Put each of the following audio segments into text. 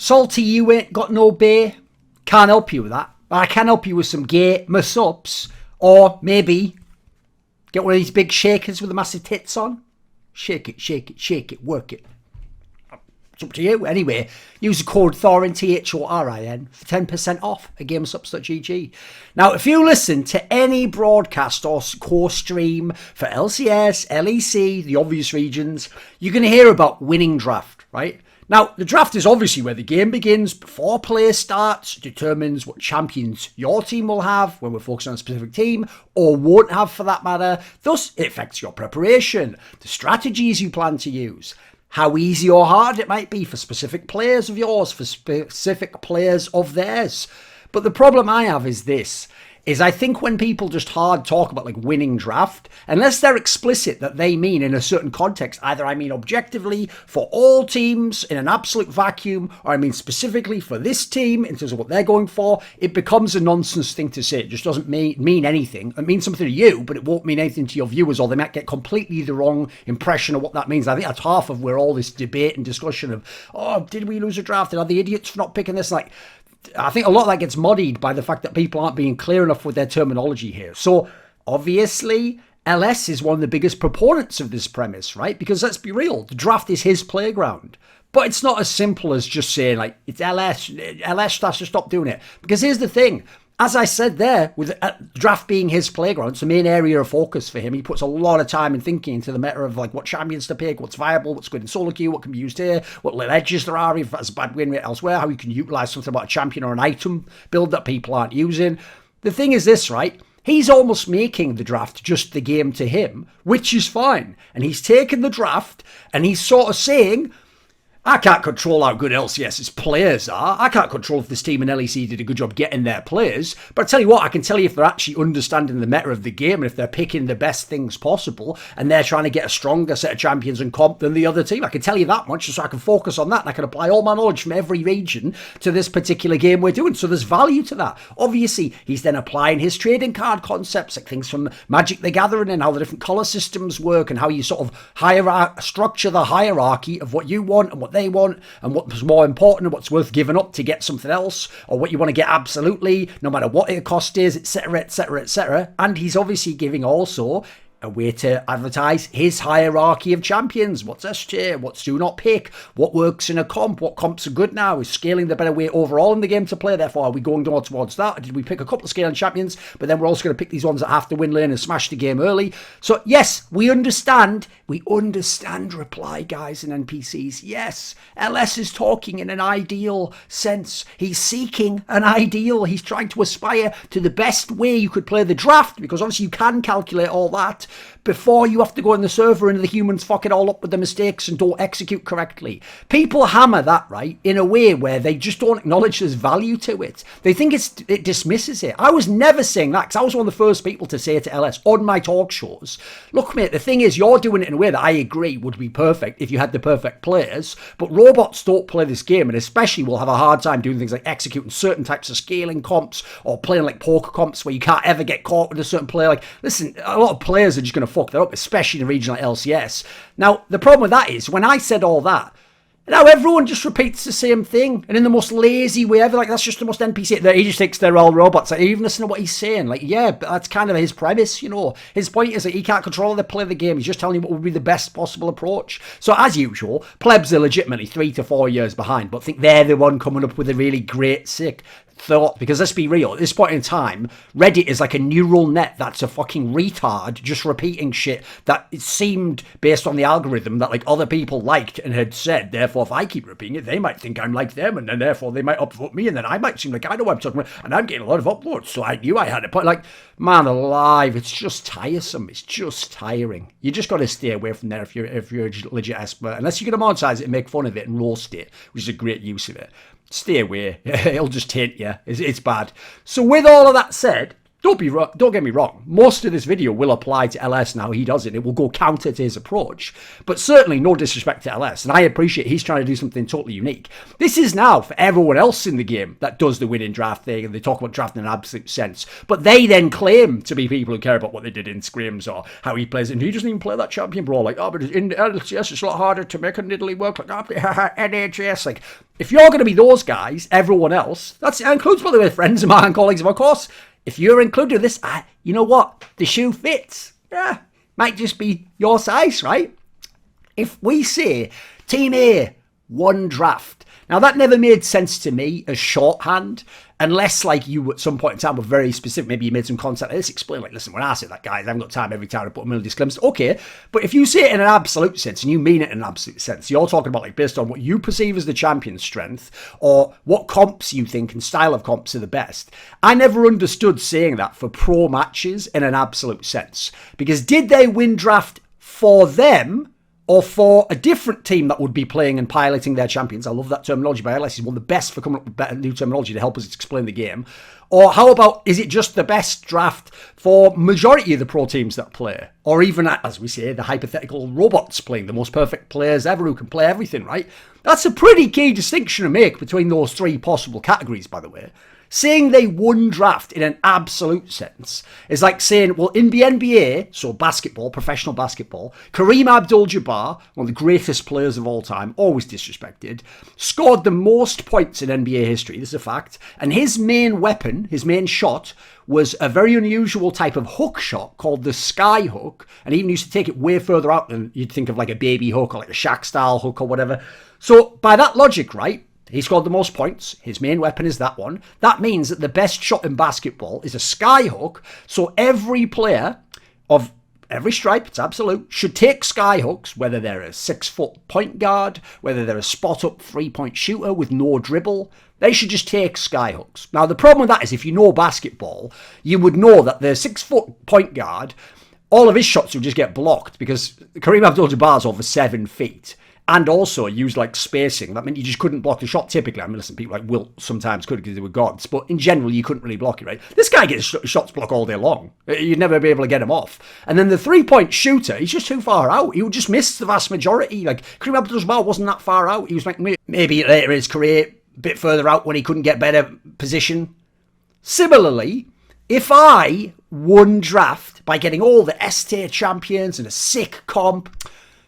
Salty, you ain't got no beer. Can't help you with that. I can help you with some gay muss-ups. Or maybe get one of these big shakers with the massive tits on. Shake it, shake it, shake it, work it. It's up to you. Anyway, use the code Thorin, Thorin, for 10% off at gamesups.gg. Now, if you listen to any broadcast or core stream for LCS, LEC, the obvious regions, you're going to hear about winning draft, right? Now, the draft is obviously where the game begins before play starts. It determines what champions your team will have when we're focusing on a specific team, or won't have for that matter. Thus, it affects your preparation, the strategies you plan to use, how easy or hard it might be for specific players of yours, for specific players of theirs. But the problem I have is this. I think when people just hard talk about like winning draft, unless they're explicit that they mean in a certain context, either I mean objectively for all teams in an absolute vacuum, or I mean specifically for this team in terms of what they're going for, it becomes a nonsense thing to say. It just doesn't mean anything. It means something to you, but it won't mean anything to your viewers, or they might get completely the wrong impression of what that means. I think that's half of where all this debate and discussion of, oh, did we lose a draft? And are the idiots for not picking this? Like, I think a lot of that gets muddied by the fact that people aren't being clear enough with their terminology here. So, obviously, LS is one of the biggest proponents of this premise, right? Because let's be real, the draft is his playground. But it's not as simple as just saying, like, it's LS has to stop doing it. Because here's the thing. As I said there, with draft being his playground, it's the main area of focus for him. He puts a lot of time and thinking into the matter of like what champions to pick, what's viable, what's good in solo queue, what can be used here, what little edges there are if that's a bad win rate elsewhere, how you can utilize something about a champion or an item build that people aren't using. The thing is this, right? He's almost making the draft just the game to him, which is fine. And he's taken the draft and he's sort of saying, I can't control how good LCS's players are. I can't control if this team in LEC did a good job getting their players. But I tell you what, I can tell you if they're actually understanding the meta of the game and if they're picking the best things possible and they're trying to get a stronger set of champions and comp than the other team. I can tell you that much so I can focus on that and I can apply all my knowledge from every region to this particular game we're doing. So there's value to that. Obviously, he's then applying his trading card concepts, like things from Magic the Gathering and how the different color systems work and how you sort of structure the hierarchy of what you want and what they want and what's more important and what's worth giving up to get something else, or what you want to get absolutely no matter what the cost is, etc, etc, etc. And he's obviously giving also a way to advertise his hierarchy of champions. What's S tier? What's do not pick? What works in a comp? What comps are good now? Is scaling the better way overall in the game to play? Therefore, are we going more towards that? Or did we pick a couple of scaling champions, but then we're also going to pick these ones that have to win lane and smash the game early? So yes, we understand. We understand reply guys and NPCs. Yes, LS is talking in an ideal sense. He's seeking an ideal. He's trying to aspire to the best way you could play the draft, because obviously you can calculate all that before you have to go in the server and the humans fuck it all up with the mistakes and don't execute correctly. People hammer that, right, in a way where they just don't acknowledge there's value to it. They think it dismisses it. I was never saying that, because I was one of the first people to say to LS on my talk shows, look mate, the thing is you're doing it in a way that I agree would be perfect if you had the perfect players, but robots don't play this game, and especially will have a hard time doing things like executing certain types of scaling comps or playing like poker comps where you can't ever get caught with a certain player. Like, listen, a lot of players are just going to fuck that up, especially in a region like LCS. Now, the problem with that is, when I said all that, now everyone just repeats the same thing, and in the most lazy way ever. Like, that's just the most NPC. He just thinks they're all robots. Like, even listen to what he's saying. Like, yeah, but that's kind of his premise, you know. His point is that he can't control the play of the game. He's just telling you what would be the best possible approach. So, as usual, plebs are legitimately 3 to 4 years behind, but think they're the one coming up with a really great, sick thought. Because let's be real, at this point in time, Reddit is like a neural net that's a fucking retard just repeating shit that it seemed based on the algorithm that like other people liked and had said. Therefore, if I keep repeating it, they might think I'm like them, and then therefore they might upvote me, and then I might seem like I know what I'm talking about, and I'm getting a lot of upvotes, so I knew I had a point. Like, man alive, it's just tiresome. It's just tiring. You just got to stay away from there if you're a legit expert, unless you're going to monetize it and make fun of it and roast it, which is a great use of it. Stay away. It'll just hint you. It's bad. So with all of that said, Don't get me wrong. Most of this video will apply to LS and how he does it. It will go counter to his approach. But certainly no disrespect to LS. And I appreciate he's trying to do something totally unique. This is now for everyone else in the game that does the winning draft thing. And they talk about drafting in an absolute sense. But they then claim to be people who care about what they did in scrims or how he plays. And he doesn't even play that champion brawl. Like, oh, but in LCS it's a lot harder to make a niddly work. Like, oh, NHS. Like, if you're going to be those guys, everyone else, that includes, by the way, friends of mine and colleagues of our course. If you're included in this, you know what? The shoe fits. Yeah, might just be your size, right? If we say Team A, 1 draft. Now, that never made sense to me as shorthand, unless, like, you at some point in time were very specific. Maybe you made some content like this, explain, like, listen, when I say that, guys, I haven't got time every time to put a middle disclaimer. Okay, but if you say it in an absolute sense, and you mean it in an absolute sense, you're talking about, like, based on what you perceive as the champion's strength, or what comps you think and style of comps are the best. I never understood saying that for pro matches in an absolute sense. Because did they win draft for them, or for a different team that would be playing and piloting their champions? I love that terminology by LS. He's one of the best for coming up with better new terminology to help us explain the game. Or how about, is it just the best draft for majority of the pro teams that play? Or even, as we say, the hypothetical robots playing, the most perfect players ever who can play everything, right? That's a pretty key distinction to make between those 3 possible categories, by the way. Saying they won draft in an absolute sense is like saying, well, in the NBA, so basketball, professional basketball, Kareem Abdul-Jabbar, one of the greatest players of all time, always disrespected, scored the most points in NBA history. This is a fact. And his main weapon, his main shot, was a very unusual type of hook shot called the sky hook. And he even used to take it way further out than you'd think of, like a baby hook or like a Shaq-style hook or whatever. So by that logic, right, he scored the most points. His main weapon is that one. That means that the best shot in basketball is a sky hook. So every player of every stripe, it's absolute, should take sky hooks, whether they're a 6-foot point guard, whether they're a spot-up 3-point shooter with no dribble. They should just take sky hooks. Now, the problem with that is if you know basketball, you would know that the 6-foot point guard, all of his shots would just get blocked because Kareem Abdul-Jabbar is over 7 feet. And also used like spacing. That meant you just couldn't block the shot typically. I mean, listen, people like Wilt sometimes could because they were gods. But in general, you couldn't really block it, right? This guy gets shots blocked all day long. You'd never be able to get him off. And then the 3-point shooter, he's just too far out. He would just miss the vast majority. Like, Kareem Abdul-Jabbar wasn't that far out. He was like maybe later in his career, a bit further out when he couldn't get better position. Similarly, if I won draft by getting all the S-tier champions and a sick comp,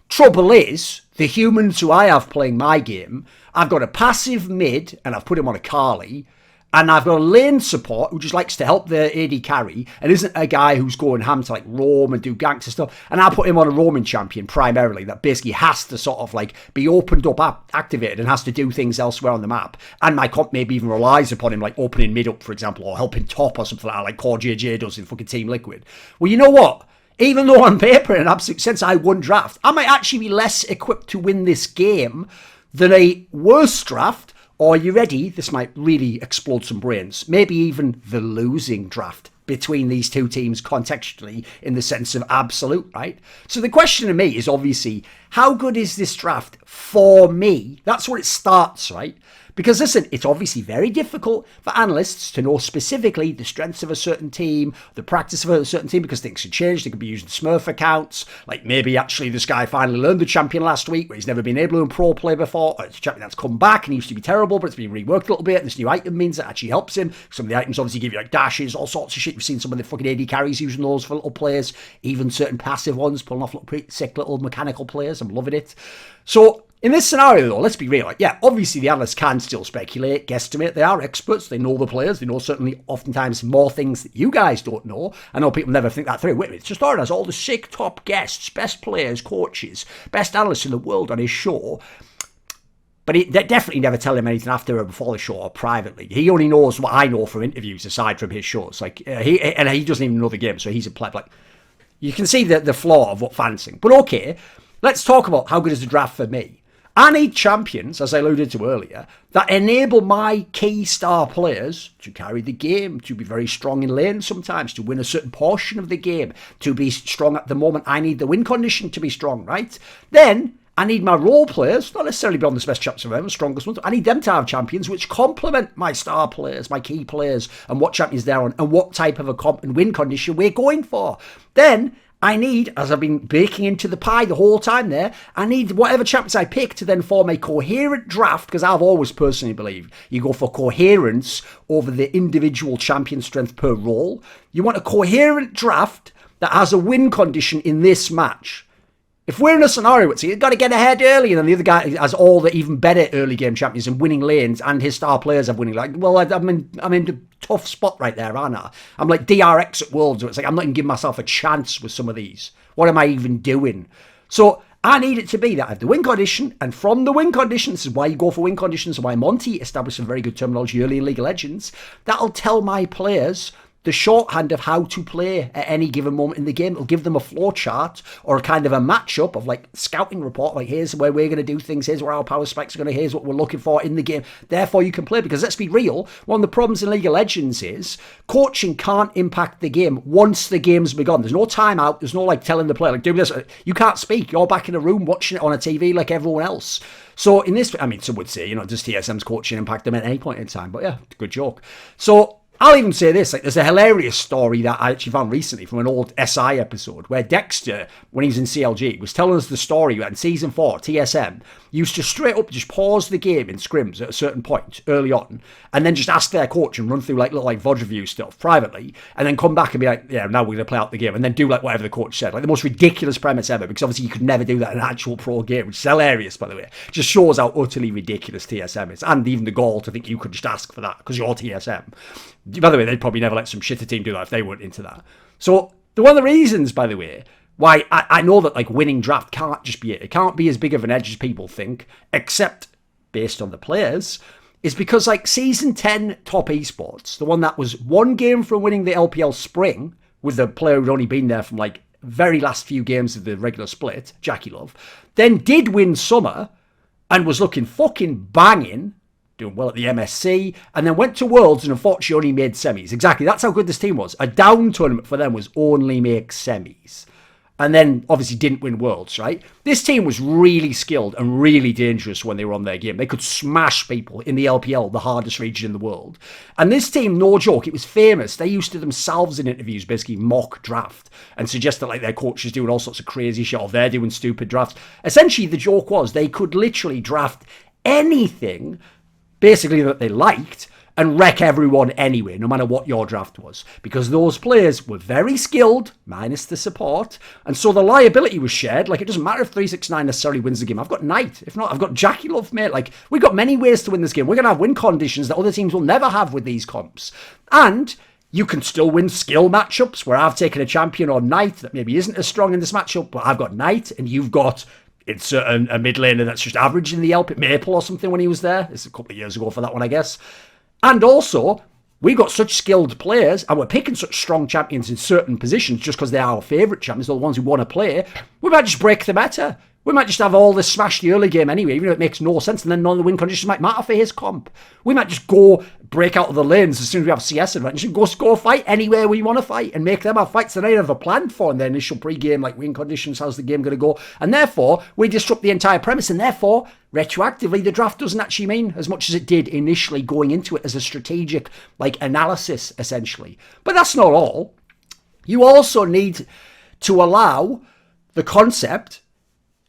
trouble is, the humans who I have playing my game, I've got a passive mid, and I've put him on a Carly, and I've got a lane support who just likes to help the AD carry, and isn't a guy who's going ham to like roam and do ganks and stuff, and I put him on a roaming champion primarily, that basically has to sort of like be opened up, activated, and has to do things elsewhere on the map, and my comp maybe even relies upon him like opening mid up, for example, or helping top or something like Core JJ does in fucking Team Liquid. Well, you know what? Even though on paper, in an absolute sense, I won draft, I might actually be less equipped to win this game than a worse draft, or, you ready, this might really explode some brains, maybe even the losing draft between these two teams contextually in the sense of absolute, right? So the question to me is obviously, how good is this draft for me? That's where it starts, right? Because listen, it's obviously very difficult for analysts to know specifically the strengths of a certain team, the practice of a certain team, because things can change. They could be using Smurf accounts. Like maybe actually this guy finally learned the champion last week where he's never been able to in pro play before. Or it's a champion that's come back and he used to be terrible, but it's been reworked a little bit. And this new item means it actually helps him. Some of the items obviously give you like dashes, all sorts of shit. You've seen some of the fucking AD carries using those for little players, even certain passive ones, pulling off little sick little mechanical players. I'm loving it. So in this scenario, though, let's be real. Like, yeah, obviously the analysts can still speculate, guesstimate. They are experts. They know the players. They know certainly oftentimes more things that you guys don't know. I know people never think that through. Wait a minute, it's just Thorin has all the sick top guests, best players, coaches, best analysts in the world on his show. But they definitely never tell him anything after or before the show or privately. He only knows what I know from interviews aside from his shows. Like he doesn't even know the game, so he's a pleb. Like, you can see the flaw of what fans think. But okay, let's talk about how good is the draft for me. I need champions, as I alluded to earlier, that enable my key star players to carry the game, to be very strong in lane sometimes, to win a certain portion of the game, to be strong at the moment I need the win condition to be strong, right? Then I need my role players, not necessarily be on the best chaps around, the strongest ones. I need them to have champions which complement my star players, my key players, and what champions they're on, and what type of a comp and win condition we're going for. Then I need, as I've been baking into the pie the whole time there, I need whatever champions I pick to then form a coherent draft, because I've always personally believed you go for coherence over the individual champion strength per role. You want a coherent draft that has a win condition in this match. If we're in a scenario, it's you've got to get ahead early, and then the other guy has all the even better early game champions and winning lanes, and his star players have winning. Like, well, I'm in a tough spot right there, aren't I? I'm like DRX at Worlds, where it's like I'm not even giving myself a chance with some of these. What am I even doing? So I need it to be that I have the win condition, and from the win condition, this is why you go for win conditions, and why Monty established some very good terminology early in League of Legends. That'll tell my players the shorthand of how to play at any given moment in the game. It'll give them a flow chart or a kind of a matchup of like scouting report, like here's where we're going to do things, here's where our power spikes are going to, here's what we're looking for in the game. Therefore you can play, because let's be real, one of the problems in League of Legends is coaching can't impact the game once the game's begun. There's no timeout, there's no like telling the player like do this. You can't speak, you're back in a room watching it on a TV like everyone else. So in this, I mean, some would say, does TSM's coaching impact them at any point in time? But yeah, good joke. So I'll even say this, like there's a hilarious story that I actually found recently from an old SI episode where Dexter, when he was in CLG, was telling us the story that in Season 4, TSM used to straight up just pause the game in scrims at a certain point early on and then just ask their coach and run through like little like VOD review stuff privately and then come back and be like, yeah, now we're going to play out the game and then do like whatever the coach said. Like the most ridiculous premise ever, because obviously you could never do that in an actual pro game, which is hilarious, by the way. It just shows how utterly ridiculous TSM is, and even the goal to think you could just ask for that because you're TSM. By the way, they'd probably never let some shitter team do that if they weren't into that. So one of the reasons, by the way, why I know that like winning draft can't just be it. It can't be as big of an edge as people think, except based on the players, is because like Season 10 top esports, the one that was one game from winning the LPL Spring with the player who'd only been there from like very last few games of the regular split, Jackie Love, then did win Summer and was looking fucking banging, doing well at the MSC, and then went to Worlds and unfortunately only made semis. Exactly, that's how good this team was. A down tournament for them was only make semis. And then obviously didn't win Worlds, right? This team was really skilled and really dangerous when they were on their game. They could smash people in the LPL, the hardest region in the world. And this team, no joke, it was famous. They used to themselves in interviews basically mock draft and suggest that like their coach is doing all sorts of crazy shit or they're doing stupid drafts. Essentially, the joke was they could literally draft anything basically that they liked and wreck everyone anyway, no matter what your draft was. Because those players were very skilled, minus the support, and so the liability was shared. Like, it doesn't matter if 369 necessarily wins the game. I've got Knight. If not, I've got Jackie Love, mate. Like, we've got many ways to win this game. We're going to have win conditions that other teams will never have with these comps. And you can still win skill matchups where I've taken a champion or Knight that maybe isn't as strong in this matchup, but I've got Knight and you've got it's a mid laner that's just average in the LP, Maple or something when he was there. It's a couple of years ago for that one, I guess. And also, we've got such skilled players, and we're picking such strong champions in certain positions just because they're our favourite champions, they're the ones we want to play. We might just break the meta. We might just have all this smash the early game anyway, even though it makes no sense, and then none of the win conditions might matter for his comp. We might just go break out of the lanes as soon as we have CS advantage and go fight anywhere we want to fight and make them have fights that they never planned for in their initial pre-game, like win conditions, how's the game going to go? And therefore, we disrupt the entire premise, and therefore, retroactively, the draft doesn't actually mean as much as it did initially going into it as a strategic, like, analysis, essentially. But that's not all. You also need to allow the concept,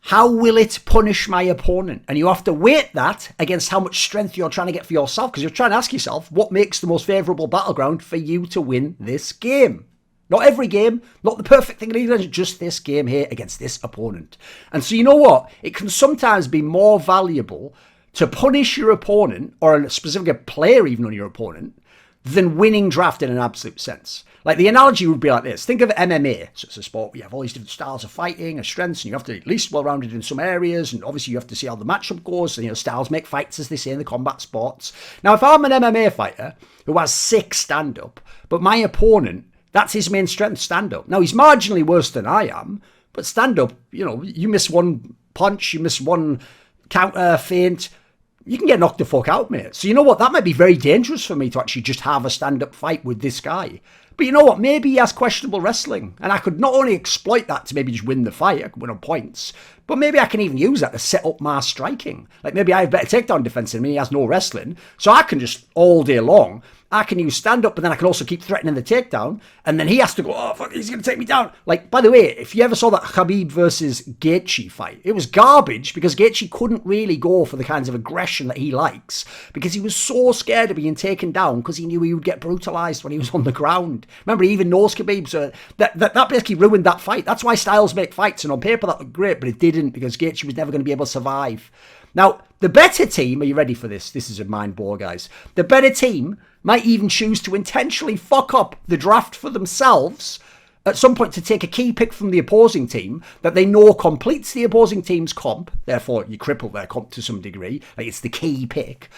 how will it punish my opponent? And you have to weight that against how much strength you're trying to get for yourself, because you're trying to ask yourself, what makes the most favourable battleground for you to win this game? Not every game, not the perfect thing in England, just this game here against this opponent. And so you know what? It can sometimes be more valuable to punish your opponent, or a specific player even on your opponent, than winning draft in an absolute sense. Like, the analogy would be like this. Think of MMA. So it's a sport where you have all these different styles of fighting and strengths, and you have to be at least well-rounded in some areas, and obviously you have to see how the matchup goes. And, styles make fights, as they say in the combat sports. Now, if I'm an MMA fighter who has 6 stand-up, but my opponent, that's his main strength, stand-up. Now, he's marginally worse than I am, but stand-up, you miss one punch, you miss one counter feint, you can get knocked the fuck out, mate. So you know what? That might be very dangerous for me to actually just have a stand-up fight with this guy. But you know what? Maybe he has questionable wrestling. And I could not only exploit that to maybe just win the fight, I could win on points, but maybe I can even use that to set up my striking. Like maybe I have better takedown defense than me, he has no wrestling. So I can just, all day long, I can use stand-up, but then I can also keep threatening the takedown. And then he has to go, oh, fuck, he's going to take me down. Like, by the way, if you ever saw that Khabib versus Gaethje fight, it was garbage because Gaethje couldn't really go for the kinds of aggression that he likes because he was so scared of being taken down because he knew he would get brutalized when he was on the ground. Remember, he even knows Khabib, so that basically ruined that fight. That's why styles make fights, and on paper that looked great, but it didn't because Gaethje was never going to be able to survive. Now, the better team, are you ready for this? This is a mind bore, guys. The better team might even choose to intentionally fuck up the draft for themselves at some point to take a key pick from the opposing team that they know completes the opposing team's comp. Therefore, you cripple their comp to some degree. Like, it's the key pick.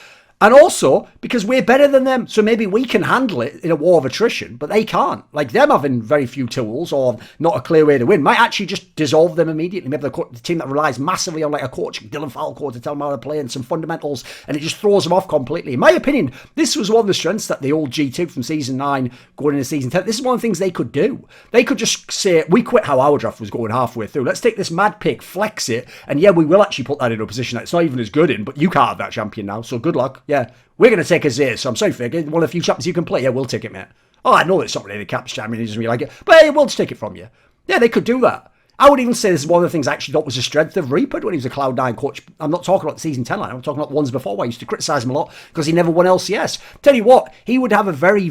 And also, because we're better than them, so maybe we can handle it in a war of attrition, but they can't. Like, them having very few tools or not a clear way to win might actually just dissolve them immediately. Maybe the team that relies massively on, like, a coach, Dylan Falco, to tell them how to play and some fundamentals, and it just throws them off completely. In my opinion, this was one of the strengths that the old G2 from Season 9 going into Season 10, this is one of the things they could do. They could just say, we quit how our draft was going halfway through. Let's take this mad pick, flex it, and yeah, we will actually put that into a position that it's not even as good in, but you can't have that champion now, so good luck. Yeah, we're going to take a Zay, so I'm sorry, Fig. One of the few champions you can play. Yeah, we'll take it, mate. Oh, I know it's not really the Caps champion, he doesn't really like it, but hey, we'll just take it from you. Yeah, they could do that. I would even say this is one of the things I actually thought was a strength of Reaper when he was a Cloud9 coach. I'm not talking about the Season 10 line, I'm talking about the ones before where I used to criticise him a lot because he never won LCS. Tell you what, he would have a very,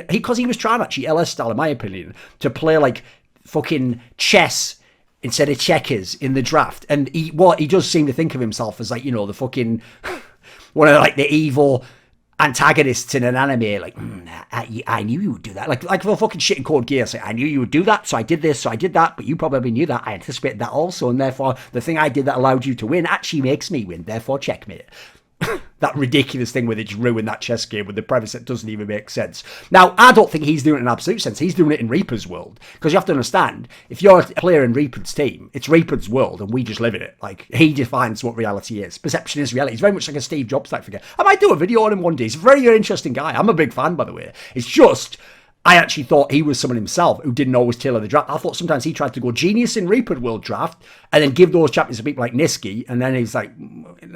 because he was trying actually LS style, in my opinion, to play like fucking chess instead of checkers in the draft. And he does seem to think of himself as like, you know, the fucking one of like the evil antagonists in an anime, like, I knew you would do that. Like for fucking shit in Code Geass, like, I knew you would do that, so I did this, so I did that, but you probably knew that. I anticipated that also, and therefore the thing I did that allowed you to win actually makes me win, therefore checkmate. That ridiculous thing where they just ruin that chess game with the premise that doesn't even make sense. Now, I don't think he's doing it in absolute sense. He's doing it in Reaper's world. Because you have to understand, if you're a player in Reaper's team, it's Reaper's world and we just live in it. Like, he defines what reality is. Perception is reality. He's very much like a Steve Jobs type figure. I might do a video on him one day. He's a very, very interesting guy. I'm a big fan, by the way. It's just, I actually thought he was someone himself who didn't always tailor the draft. I thought sometimes he tried to go genius in Reaper World Draft and then give those champions to people like Niski, and then he's like,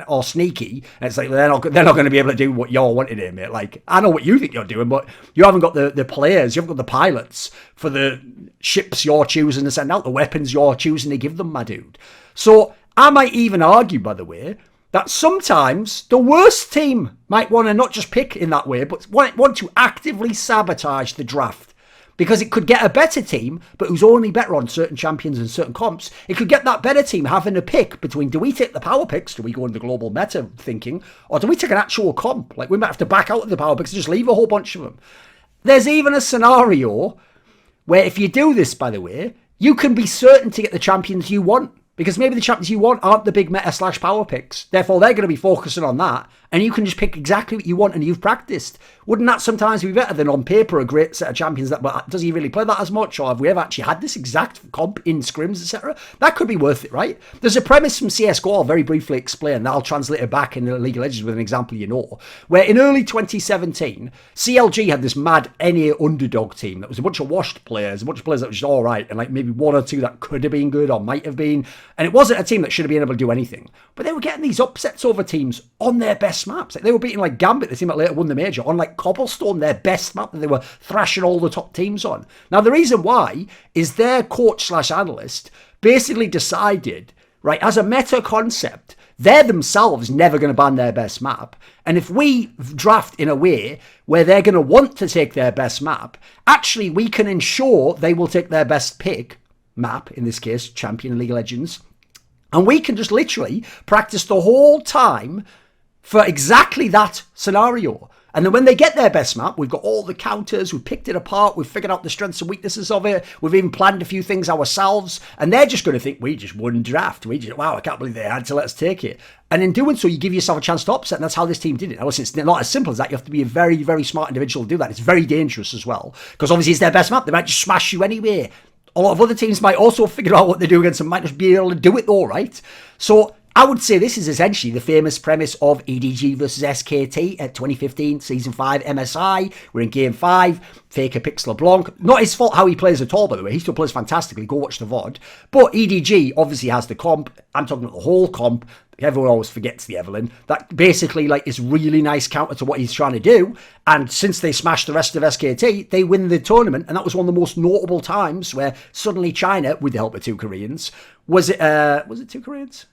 or Sneaky, and it's like, they're not going to be able to do what you're wanting here, mate. Like, I know what you think you're doing, but you haven't got the players, you haven't got the pilots for the ships you're choosing to send out, the weapons you're choosing to give them, my dude. So I might even argue, by the way, that sometimes the worst team might want to not just pick in that way, but want to actively sabotage the draft. Because it could get a better team, but who's only better on certain champions and certain comps. It could get that better team having a pick between, do we take the power picks, do we go into global meta thinking, or do we take an actual comp? Like, we might have to back out of the power picks and just leave a whole bunch of them. There's even a scenario where if you do this, by the way, you can be certain to get the champions you want. Because maybe the champions you want aren't the big meta / power picks. Therefore, they're going to be focusing on that. And you can just pick exactly what you want and you've practiced. Wouldn't that sometimes be better than on paper a great set of champions that, but does he really play that as much? Or have we ever actually had this exact comp in scrims, etc.? That could be worth it, right? There's a premise from CSGO I'll very briefly explain that I'll translate it back in the League of Legends with an example you know. Where in early 2017, CLG had this mad NA underdog team that was a bunch of washed players, a bunch of players that were just alright, and like maybe one or two that could have been good or might have been. And it wasn't a team that should have been able to do anything. But they were getting these upsets over teams on their best maps. Like, they were beating like Gambit, the team that later won the major, on like Cobblestone, their best map that they were thrashing all the top teams on. Now, the reason why is their coach / analyst basically decided, right, as a meta concept, they're themselves never going to ban their best map. And if we draft in a way where they're going to want to take their best map, actually we can ensure they will take their best pick map, in this case, Champion League of Legends, and we can just literally practice the whole time for exactly that scenario. And then when they get their best map, we've got all the counters, we've picked it apart, we've figured out the strengths and weaknesses of it, we've even planned a few things ourselves, and they're just going to think, we just won draft, wow, I can't believe they had to let us take it. And in doing so, you give yourself a chance to upset, and that's how this team did it. Now, listen, it's not as simple as that. You have to be a very, very smart individual to do that. It's very dangerous as well, because obviously it's their best map. They might just smash you anyway. A lot of other teams might also figure out what they do against them, might just be able to do it all, right? So I would say this is essentially the famous premise of EDG versus SKT at 2015 Season 5 MSI. We're in Game 5. Faker picks LeBlanc. Not his fault how he plays at all, by the way. He still plays fantastically. Go watch the VOD. But EDG obviously has the comp. I'm talking about the whole comp. Everyone always forgets the Evelyn. That basically like is really nice counter to what he's trying to do. And since they smashed the rest of SKT, they win the tournament. And that was one of the most notable times where suddenly China, with the help of 2 Koreans, was it 2 Koreans?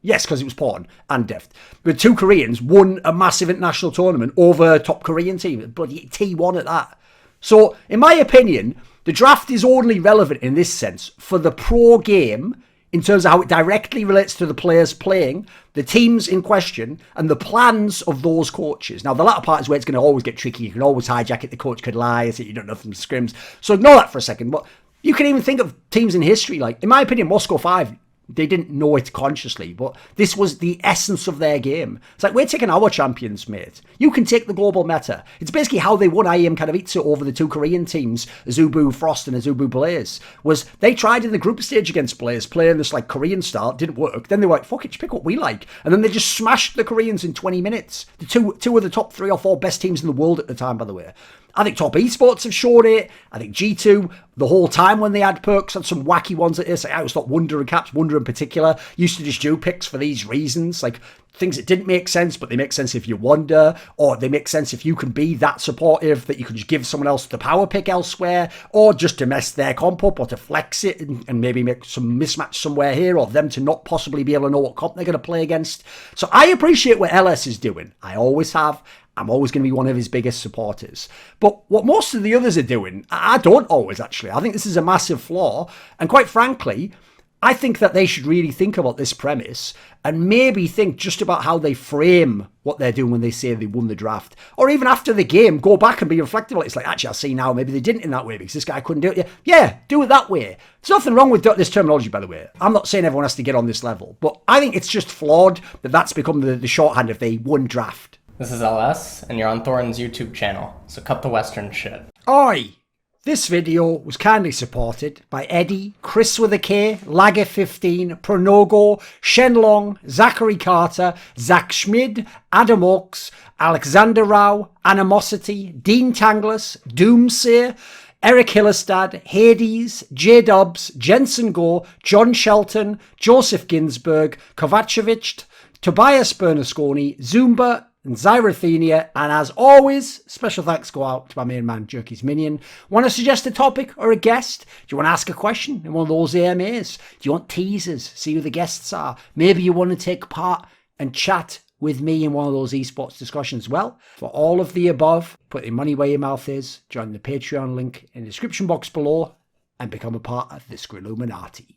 Yes, because it was porn and Deft. But 2 Koreans won a massive international tournament over a top Korean team. Bloody T1 at that. So, in my opinion, the draft is only relevant in this sense for the pro game in terms of how it directly relates to the players playing, the teams in question, and the plans of those coaches. Now, the latter part is where it's going to always get tricky. You can always hijack it. The coach could lie, say you don't know from scrims. So ignore that for a second. But you can even think of teams in history. Like, in my opinion, Moscow 5... they didn't know it consciously, but this was the essence of their game. It's like, we're taking our champions, mate. You can take the global meta. It's basically how they won IEM Katowice over the 2 Korean teams, Azubu Frost and Azubu Blaze, was they tried in the group stage against Blaze, playing this like Korean style, it didn't work. Then they were like, fuck it, just pick what we like. And then they just smashed the Koreans in 20 minutes. The two of the top 3 or 4 best teams in the world at the time, by the way. I think Top Esports have showed it. I think G2, the whole time when they had perks, had some wacky ones at this. I always thought Wonder and Caps, Wonder in particular, used to just do picks for these reasons. Like, things that didn't make sense, but they make sense if you wonder, or they make sense if you can be that supportive that you can just give someone else the power pick elsewhere, or just to mess their comp up, or to flex it and maybe make some mismatch somewhere here, or them to not possibly be able to know what comp they're going to play against. So I appreciate what LS is doing. I always have. I'm always going to be one of his biggest supporters. But what most of the others are doing, I don't always, actually. I think this is a massive flaw. And quite frankly, I think that they should really think about this premise and maybe think just about how they frame what they're doing when they say they won the draft. Or even after the game, go back and be reflective. It's like, actually, I see now, maybe they didn't in that way because this guy couldn't do it. Yeah, do it that way. There's nothing wrong with this terminology, by the way. I'm not saying everyone has to get on this level. But I think it's just flawed that that's become the shorthand of they won draft. This is LS, and you're on Thorin's YouTube channel, so cut the Western shit. Oi! This video was kindly supported by Eddie, Kris with a K, Lager15, Pronogo, Shenlong, Zachary Carter, Zack Schmidt, Adam Ochs, Alexander Rao, Animosity, Dean Tanglis, Doomseer, ErikHillestad, Hades, Jdubs, Jensen Goh, John Shelton, Joseph Ginsburg, Kovacevicd, Tobias Bernasconi, Zoomba, and Zyrathenia, and as always, special thanks go out to my main man, Jerky's Minion. Want to suggest a topic or a guest? Do you want to ask a question in one of those AMAs? Do you want teasers? See who the guests are? Maybe you want to take part and chat with me in one of those esports discussions. Well, for all of the above, put your money where your mouth is, join the Patreon link in the description box below, and become a part of the Skrilluminati.